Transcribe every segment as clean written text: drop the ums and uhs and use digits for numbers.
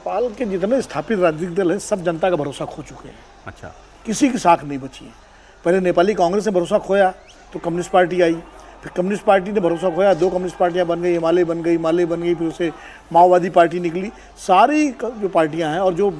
नेपाल के जितने स्थापित राजनीतिक दल हैं सब जनता का भरोसा खो चुके हैं। अच्छा, किसी की साख नहीं बची है। पहले नेपाली कांग्रेस ने भरोसा खोया तो कम्युनिस्ट पार्टी आई, फिर कम्युनिस्ट पार्टी ने भरोसा खोया, 2 कम्युनिस्ट पार्टियां बन गई, हिमालय बन गई, माले बन गई, फिर उसे माओवादी पार्टी निकली। सारी जो पार्टियां हैं और जो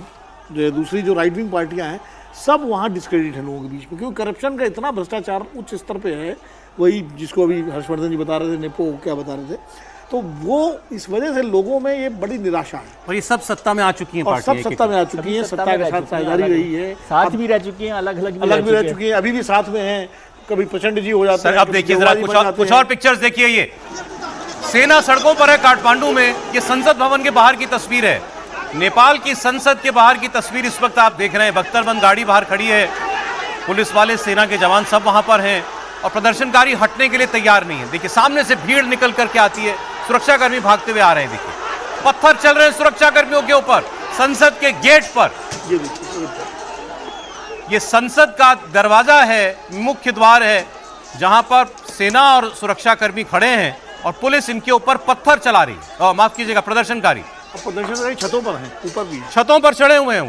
दूसरी जो राइट विंग पार्टियां हैं सब वहाँ डिस्क्रेडिट है लोगों के बीच में, क्योंकि करप्शन का इतना भ्रष्टाचार उच्च स्तर पे है। वही जिसको अभी हर्षवर्धन जी बता रहे थे, नेपो क्या बता रहे थे, तो वो इस वजह से लोगों में ये बड़ी निराशा है। और ये सब सत्ता में आ चुकी हैं, और सब सत्ता में आ चुकी हैं, सत्ता के साथ साझेदारी रही है, साथ भी रह चुकी हैं, अलग भी रह चुकी हैं, अभी भी साथ में हैं। कभी प्रचंड जी हो जाते हैं। अब देखिए जरा कुछ और पिक्चर्स देखिए। ये सेना सड़कों पर है काठमांडू में। ये संसद भवन के बाहर की तस्वीर है, नेपाल की संसद के बाहर की तस्वीर इस वक्त आप देख रहे हैं। बख्तरबंद गाड़ी बाहर खड़ी है, पुलिस वाले, सेना के जवान सब वहां पर हैं और प्रदर्शनकारी हटने के लिए तैयार नहीं है। देखिए सामने से भीड़ निकल करके आती है, सुरक्षाकर्मी भागते हुए आ रहे हैं। देखिए पत्थर चल रहे हैं सुरक्षाकर्मियों के ऊपर, संसद के गेट पर। ये संसद का दरवाजा है, मुख्य द्वार है, जहां पर सेना और सुरक्षाकर्मी खड़े हैं और पुलिस इनके ऊपर पत्थर चला रही है। माफ कीजिएगा, प्रदर्शनकारी छतों पर हैं, ऊपर भी छतों पर चढ़े हुए हैं। वो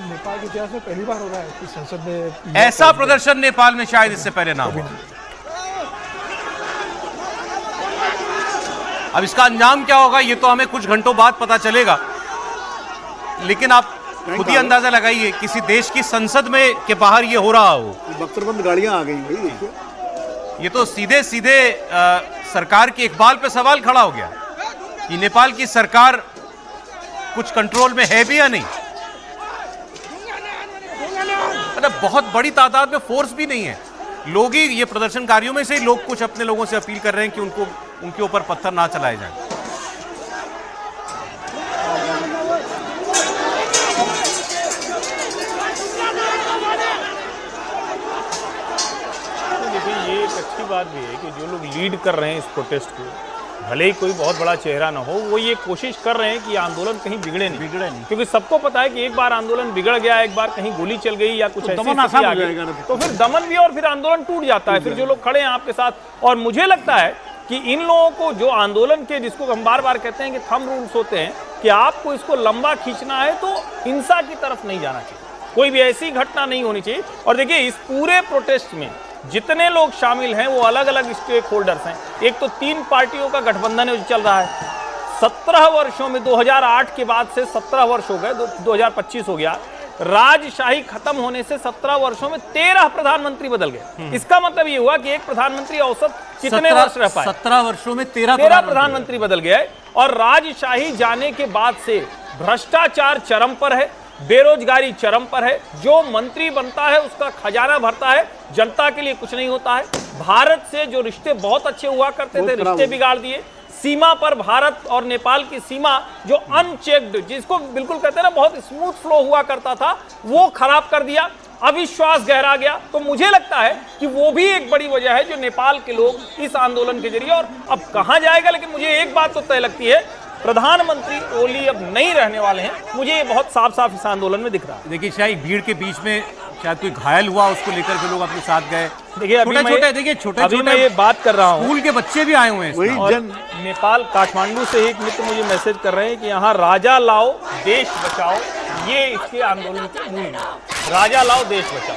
नेपाल के इतिहास में पहली बार हो रहा है कि संसद में ऐसा प्रदर्शन नेपाल में शायद इससे पहले ना हो। अब इसका अंजाम क्या होगा ये तो हमें कुछ घंटों बाद पता चलेगा, लेकिन आप खुद ही अंदाजा लगाइए किसी देश की संसद में के बाहर ये हो रहा हो। बख्तरबंद गाड़ियां आ गई भाई, देखिए ये तो सीधे सीधे सरकार की इकबाल पे सवाल खड़ा हो गया कि नेपाल की सरकार कुछ कंट्रोल में है भी या नहीं। मतलब बहुत बड़ी तादाद में फोर्स भी नहीं है, लोग ही, ये प्रदर्शनकारियों में से ही लोग कुछ अपने लोगों से अपील कर रहे हैं कि उनको उनके ऊपर पत्थर ना चलाए जाएं। लेकिन ये एक अच्छी बात भी है कि जो लोग लीड कर रहे हैं इस प्रोटेस्ट को, भले ही कोई बहुत बड़ा चेहरा ना हो, वो ये कोशिश कर रहे हैं कि आंदोलन कहीं बिगड़े नहीं, क्योंकि सबको पता है कि एक बार आंदोलन बिगड़ गया, एक बार कहीं गोली चल गई या कुछ ऐसी स्थिति आ गई तो फिर दमन भी और फिर आंदोलन टूट जाता है। फिर जो लोग खड़े हैं आपके साथ, और मुझे लगता है कि इन लोगों को जो आंदोलन के, जिसको हम बार बार कहते हैं कि थंब रूल्स होते हैं, कि आपको इसको लंबा खींचना है तो हिंसा की तरफ नहीं जाना चाहिए, कोई भी ऐसी घटना नहीं होनी चाहिए। और देखिए इस पूरे प्रोटेस्ट में जितने लोग शामिल हैं वो अलग अलग स्टेक होल्डर्स हैं। एक तो 3 पार्टियों का गठबंधन है जो चल रहा है। 17 वर्षों में 2008 के बाद से 17 वर्ष हो गए, 2025 हो गया। राजशाही खत्म होने से 17 वर्षों में 13 प्रधानमंत्री बदल गए। इसका मतलब ये हुआ कि एक प्रधानमंत्री औसत कितने वर्ष रह पाए? 17 वर्षों में 13 प्रधानमंत्री बदल गए। और राजशाही जाने के बाद से भ्रष्टाचार चरम पर है, बेरोजगारी चरम पर है, जो मंत्री बनता है उसका खजाना भरता है, जनता के लिए कुछ नहीं होता है। भारत से जो रिश्ते बहुत अच्छे हुआ करते थे, रिश्ते बिगाड़ दिए। सीमा पर भारत और नेपाल की सीमा जो अनचेक्ड, जिसको बिल्कुल कहते हैं ना बहुत स्मूथ फ्लो हुआ करता था, वो खराब कर दिया, अविश्वास गहरा गया। तो मुझे लगता है कि वो भी एक बड़ी वजह है जो नेपाल के लोग इस आंदोलन के जरिए, और अब कहां जाएगा, लेकिन मुझे एक बात तो तय लगती है, प्रधानमंत्री ओली अब नहीं रहने वाले हैं। मुझे ये बहुत साफ साफ इस आंदोलन में दिख रहा है। देखिए शायद भीड़ के बीच में शायद कोई घायल हुआ, उसको लेकर के लोग अपने साथ गए। देखिए अभी मैं ये बात कर रहा हूँ, स्कूल के बच्चे भी आए हुए हैं। और नेपाल काठमांडू से एक मित्र मुझे मैसेज कर रहे हैं कि यहाँ राजा लाओ देश बचाओ, ये इसके आंदोलन के मूल है। राजा लाओ देश बचाओ।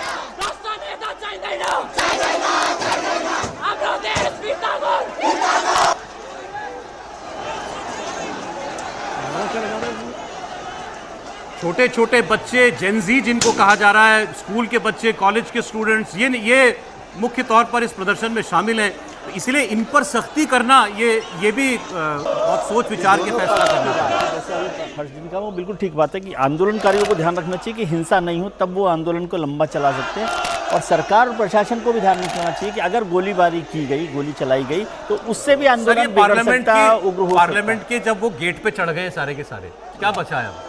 छोटे छोटे बच्चे, जेनजी जिनको कहा जा रहा है, स्कूल के बच्चे, कॉलेज के स्टूडेंट्स, ये मुख्य तौर पर इस प्रदर्शन में शामिल हैं। इसलिए इन पर सख्ती करना ये भी बहुत सोच विचार के फैसला करना है। जैसे अभी हर्ष जी ने कहा वो बिल्कुल ठीक बात है कि आंदोलनकारियों को ध्यान रखना चाहिए कि हिंसा नहीं हो, तब वो आंदोलन को लंबा चला सकते हैं। और सरकार और प्रशासन को भी ध्यान रखना चाहिए कि अगर गोलीबारी की गई, गोली चलाई गई, तो उससे भी आंदोलन बिगड़ सकता है, उग्र हो सकता है। पार्लियामेंट के जब वो गेट पे चढ़ गए सारे के सारे, क्या बचा है अब?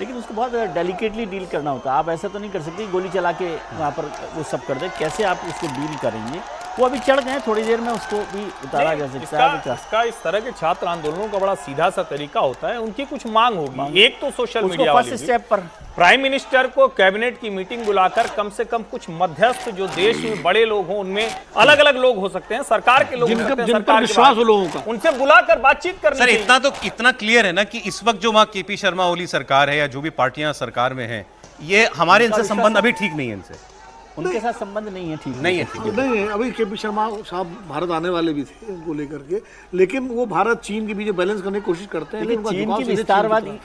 लेकिन उसको बहुत डेलिकेटली डील करना होता है। आप ऐसा तो नहीं कर सकते गोली चला के वहाँ पर वो सब कर दे, कैसे आप उसको डील करेंगे? वो अभी चढ़ गए, थोड़ी देर में उसको भी उतारा जा सकता है। इसका इस तरह के छात्र आंदोलनों का बड़ा सीधा सा तरीका होता है, उनकी कुछ मांग होगी। एक तो सोशल मीडिया फर्स्ट स्टेप पर प्राइम मिनिस्टर को कैबिनेट की मीटिंग बुलाकर कम से कम कुछ मध्यस्थ जो देश में बड़े लोग हों, उनमें अलग अलग लोग हो सकते हैं, सरकार के लोग हो सकते हैं, जिन पर सरकार के विश्वास बाहर, हो लोगों का, उनसे बुलाकर बातचीत करनी सर चाहिए। इतना क्लियर है ना कि इस वक्त जो वहां केपी शर्मा ओली सरकार है या जो भी पार्टियां सरकार में हैं, ये हमारे इनसे संबंध अभी ठीक नहीं है, इनसे उनके साथ संबंध नहीं है, ठीक नहीं है ठीक। नहीं है। अभी केपी शर्मा साहब भारत आने वाले भी थे उनको लेकर के, लेकिन वो भारत चीन के बीच बैलेंस करने की कोशिश करते हैं, लेकिन चीन की विस्तारवादी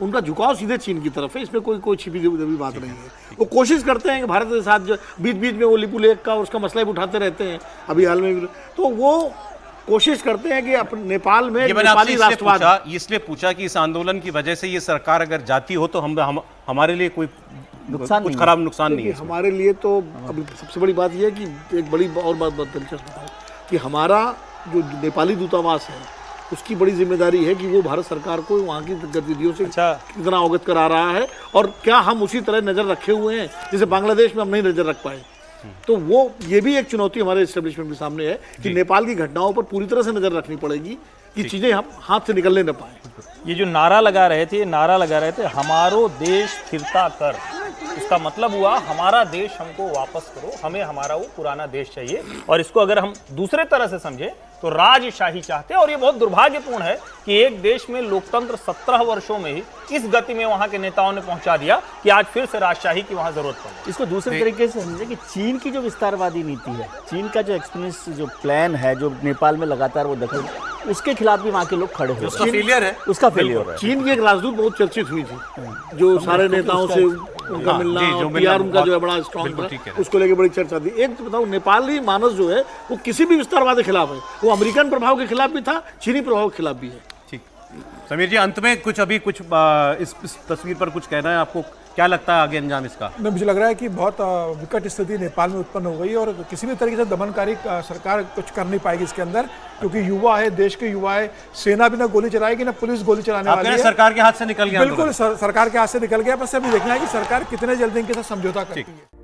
उनका झुकाव सीधे चीन की तरफ है, इसमें कोई छिपी दबी बात नहीं है। वो कोशिश करते हैं कि भारत के साथ जो बीच बीच में वो लिपू लेक का उसका मसला भी उठाते रहते हैं, अभी हाल में भी, तो वो कोशिश करते हैं कि अपने नेपाल में नेपाली राष्ट्रवाद। इसलिए पूछा कि इस आंदोलन की वजह से ये सरकार अगर जाती हो तो हमारे लिए कोई कुछ खराब नुकसान नहीं है। हमारे लिए तो अभी सबसे बड़ी बात यह है कि एक बड़ी और बात दिलचस्प बताऊं कि हमारा जो नेपाली दूतावास है उसकी बड़ी जिम्मेदारी है कि वो भारत सरकार को वहाँ की गतिविधियों से कितना अवगत करा रहा है, और क्या हम उसी तरह नज़र रखे हुए हैं जैसे बांग्लादेश में हम नहीं नज़र रख पाए। तो वो ये भी एक चुनौती हमारे एस्टेब्लिशमेंट के सामने है कि नेपाल की घटनाओं पर पूरी तरह से नज़र रखनी पड़ेगी कि चीज़ें हम हाथ से निकलने न पाए। ये जो नारा लगा रहे थे हमारो देश फिरता कर, इसका मतलब हुआ हमारा देश हमको वापस करो, हमें हमारा वो पुराना देश चाहिए। और इसको अगर हम दूसरे तरह से समझे तो राजशाही चाहते हैं, और ये बहुत दुर्भाग्यपूर्ण है कि एक देश में लोकतंत्र 17 वर्षों में ही इस गति में वहां के नेताओं ने पहुंचा दिया कि आज फिर से राजशाही की वहां जरूरत पड़ी। इसको दूसरे तरीके से समझे कि चीन की जो विस्तारवादी नीति है, चीन का जो एक्सपीरियंस जो प्लान है, जो नेपाल में लगातार वो दखल, उसके खिलाफ भी वहाँ के लोग खड़े हुए, उसका फेलियर है, उसका फेलियर है। चीन की एक राजदूत बहुत चर्चित हुई थी, जो सारे नेताओं से उनका मिलना, पीआर उनका जो है बड़ा स्ट्रॉन्ग था, उसको लेके बड़ी चर्चा थी। एक तो बताऊं, नेपाली मानस जो है वो किसी भी विस्तारवाद के खिलाफ है, वो अमेरिकन प्रभाव के खिलाफ भी था, चीनी प्रभाव के खिलाफ भी है। ठीक। समीर जी, अंत में कुछ इस तस्वीर पर कुछ कहना है आपको? क्या लगता है आगे अंजाम इसका? मुझे लग रहा है कि बहुत विकट स्थिति नेपाल में उत्पन्न हो गई, और किसी भी तरीके से दमनकारी सरकार कुछ कर नहीं पाएगी इसके अंदर, क्योंकि युवा है, देश के युवा है, सेना भी ना गोली चलाएगी ना पुलिस गोली चलाने वाली है। सरकार के हाथ से निकल गया, बिल्कुल सरकार के हाथ से निकल गया। बस अभी देखना है कि सरकार कितने जल्दी इनके साथ समझौता करती है।